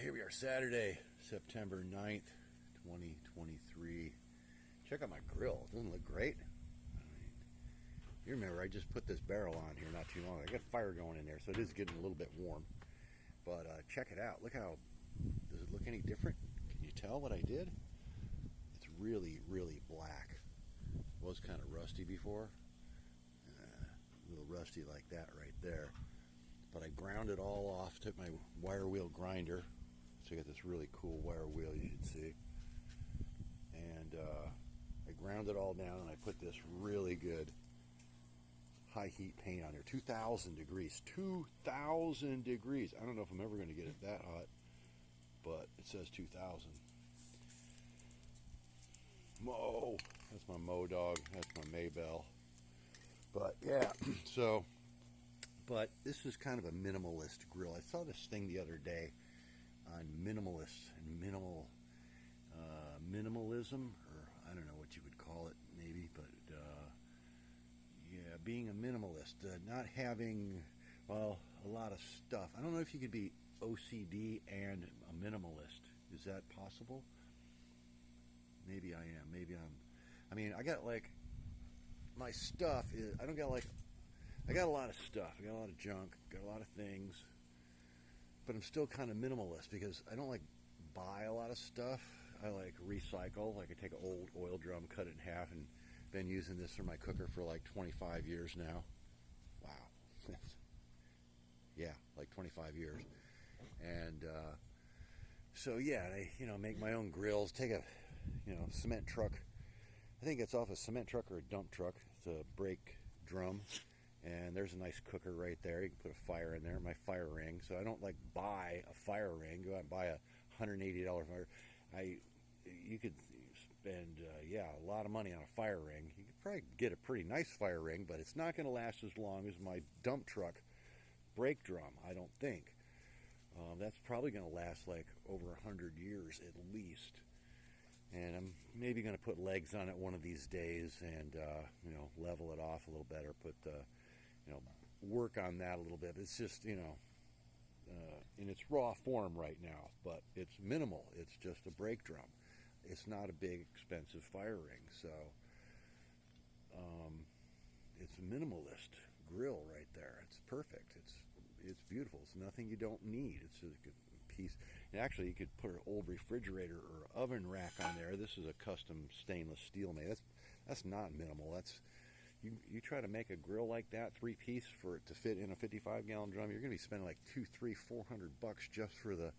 Here we are, Saturday, September 9th, 2023. Check out my grill. Doesn't it look great? You remember, I just put this barrel on here not too long ago. I got fire going in there, so it is getting a little bit warm. But check it out. Look how, does it look any different? Can you tell what I did? It's really, really black. It was kind of rusty before. A little rusty like that right there. But I ground it all off, took my wire wheel grinder. So I got this really cool wire wheel you should see. And I ground it all down and I put this really good high heat paint on there. 2,000 degrees. 2,000 degrees. I don't know if I'm ever going to get it that hot, but it says 2,000. Mo. That's my Mo dog. That's my Maybell. But yeah, so... But this is kind of a minimalist grill. I saw this thing the other day on minimalist and minimalism, or I don't know what you would call it, maybe. But yeah, being a minimalist, not having, well, a lot of stuff. I don't know if you could be OCD and a minimalist. Is that possible? Maybe I am. Maybe I'm. I mean, I got like my stuff is. I don't got like. I got a lot of stuff. I got a lot of junk. Got a lot of things. But I'm still kind of minimalist because I don't like buy a lot of stuff. I like recycle. Like I take an old oil drum, cut it in half, and been using this for my cooker for like 25 years now. Wow. Yeah, like 25 years. And so yeah, I make my own grills. Take a cement truck. I think it's off a cement truck or a dump truck. It's a brake drum. And there's a nice cooker right there. You can put a fire in there, my fire ring. So I don't like buy a fire ring. Go out and buy a $180 fire. You could spend a lot of money on a fire ring. You could probably get a pretty nice fire ring, but it's not going to last as long as my dump truck brake drum, I don't think. That's probably going to last like over 100 years at least. And I'm maybe going to put legs on it one of these days and level it off a little better. Put work on that a little bit. It's just in its raw form right now, but it's minimal. It's just a brake drum. It's not a big expensive fire ring, so it's a minimalist grill right there. It's perfect. It's beautiful. It's nothing you don't need. It's a piece. And actually, you could put an old refrigerator or oven rack on there. This is a custom stainless steel made. That's not minimal. That's you try to make a grill like that, 3-piece, for it to fit in a 55-gallon drum. You're going to be spending like $400 just for the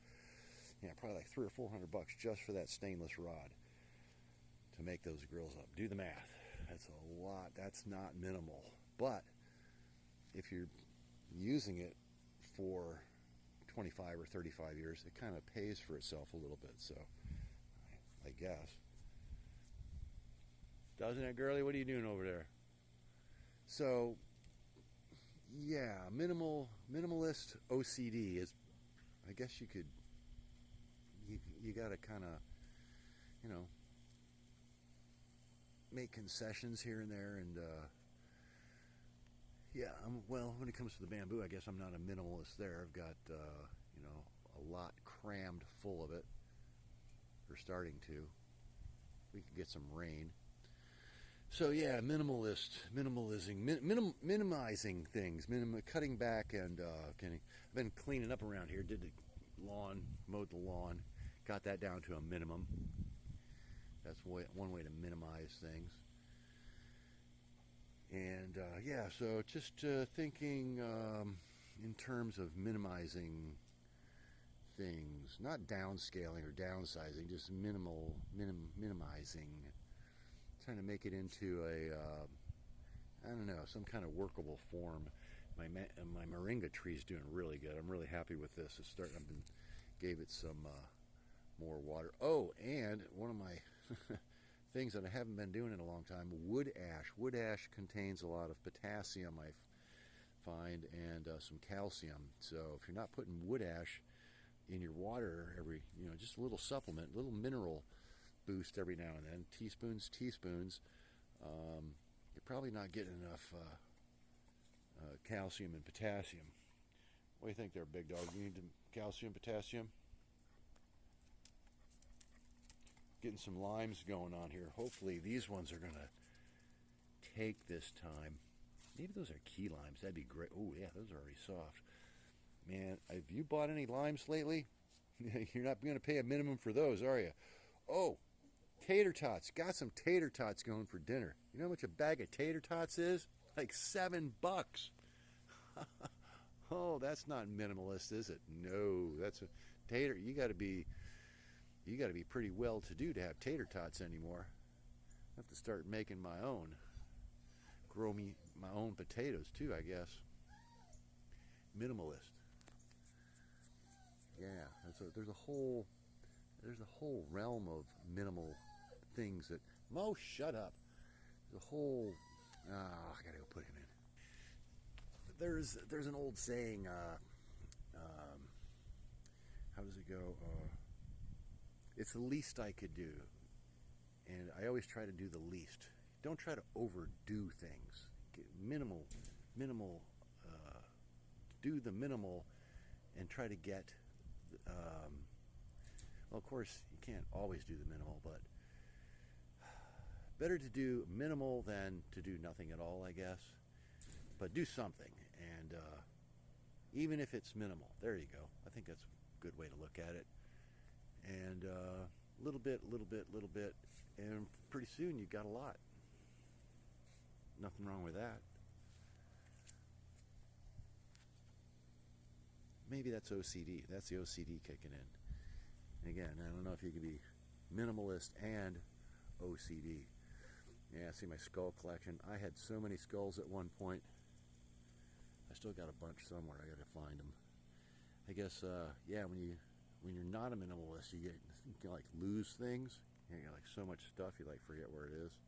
probably like $300 or $400 just for that stainless rod to make those grills up. Do the math. That's a lot. That's not minimal. But if you're using it for 25 or 35 years, it kind of pays for itself a little bit. So I guess. Doesn't it, girlie? What are you doing over there? So yeah, minimalist OCD is, I guess you could, you got to kind of make concessions here and there. And well, when it comes to the bamboo, I guess I'm not a minimalist there. I've got a lot crammed full of it. We're starting to. We could get some rain. So yeah, minimizing things, cutting back, and I've been cleaning up around here. Did the lawn, mowed the lawn, got that down to a minimum. That's one way to minimize things. And so just thinking in terms of minimizing things, not downscaling or downsizing, just minimizing. Trying to make it into a, some kind of workable form. My moringa tree is doing really good. I'm really happy with this. It's starting. Gave it some more water. Oh, and one of my things that I haven't been doing in a long time, wood ash. Wood ash contains a lot of potassium, I find, and some calcium. So if you're not putting wood ash in your water every, just a little supplement, a little mineral boost every now and then, teaspoons, you're probably not getting enough calcium and potassium. What do you think there, big dog? You need calcium, potassium? getting some limes going on here. Hopefully these ones are going to take this time. Maybe those are key limes. That'd be great. Oh, yeah, those are already soft. Man, have you bought any limes lately? You're not going to pay a minimum for those, are you? Oh, tater tots. Got some tater tots going for dinner. You know how much a bag of tater tots is? Like $7. Oh, that's not minimalist, is it? No, that's a tater. You got to be pretty well to do to have tater tots anymore. I have to start making my own. Grow me my own potatoes too, I guess. Minimalist. Yeah, there's a whole realm of minimal things that. Mo, shut up. There's a whole. I gotta go put him in. There's an old saying. How does it go? It's the least I could do, and I always try to do the least. Don't try to overdo things. Get minimal. Do the minimal, and try to get. Well, of course, you can't always do the minimal, but better to do minimal than to do nothing at all, I guess. But do something, and even if it's minimal, there you go. I think that's a good way to look at it. And little bit, and pretty soon you got a lot. Nothing wrong with that. Maybe that's OCD. That's the OCD kicking in. And again, I don't know if you could be minimalist and OCD. Yeah, see my skull collection. I had so many skulls at one point. I still got a bunch somewhere. I got to find them. I guess, yeah, when you're not a minimalist, you can like lose things. You get like so much stuff, you like forget where it is.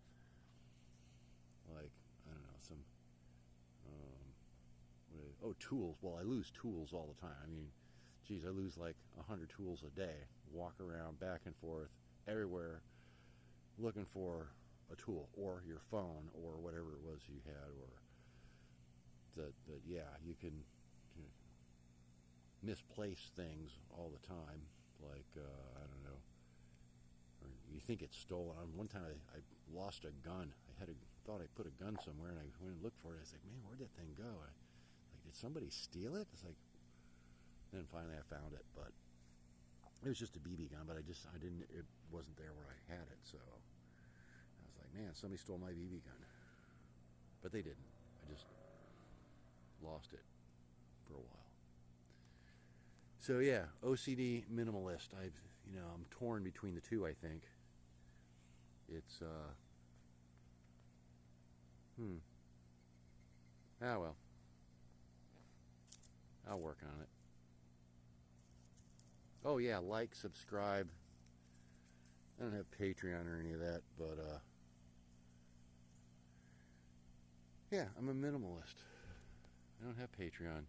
Like, I don't know, some tools. Well, I lose tools all the time. I mean, geez, I lose like 100 tools a day. Walk around back and forth everywhere looking for a tool, or your phone, or whatever it was you had, or that yeah, you can misplace things all the time. Like I don't know, or you think it's stolen. One time I lost a gun. Thought I put a gun somewhere, and I went and looked for it. I was like, man, where'd that thing go? Did somebody steal it? It's like, then finally I found it, but it was just a BB gun. But it wasn't there where I had it, so I was like, man, somebody stole my BB gun. But they didn't. I just lost it for a while. So yeah, OCD, minimalist. I'm torn between the two. I think it's ah well, I'll work on it. Oh yeah, like, subscribe. I don't have Patreon or any of that, but yeah, I'm a minimalist. I don't have Patreon.